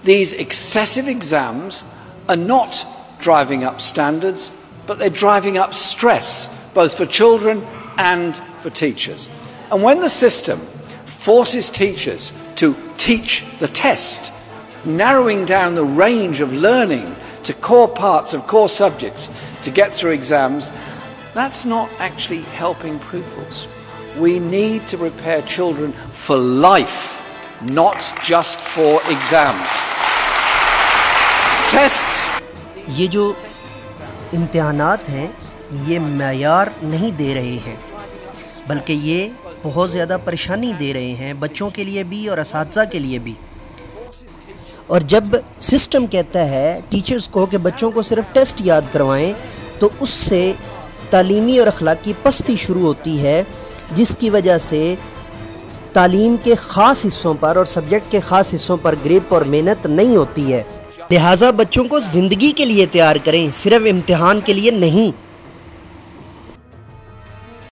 these excessive exams are not driving up standards, but they're driving up stress, both for children and for teachers. And when the system forces teachers to teach the test, narrowing down the range of learning to core parts of core subjects to get through exams, that's not actually helping pupils. We need to prepare children for life, not just for exams. Tests. ये जो इम्तिहानात हैं ये मयार नहीं दे रहे हैं, बल्कि ये बहुत ज़्यादा परेशानी दे रहे हैं बच्चों के लिए भी और असातिज़ा के लिए भी। और जब सिस्टम कहता है टीचर्स को कि बच्चों को सिर्फ टेस्ट याद करवाएं, तो उससे तालीमी और अखलाकी पस्ती शुरू होती है, जिसकी वजह से तालीम के ख़ास हिस्सों पर और सब्जेक्ट के ख़ास हिस्सों पर ग्रिप और मेहनत नहीं होती है। लिहाजा बच्चों को ज़िंदगी के लिए तैयार करें, सिर्फ इम्तिहान के लिए नहीं।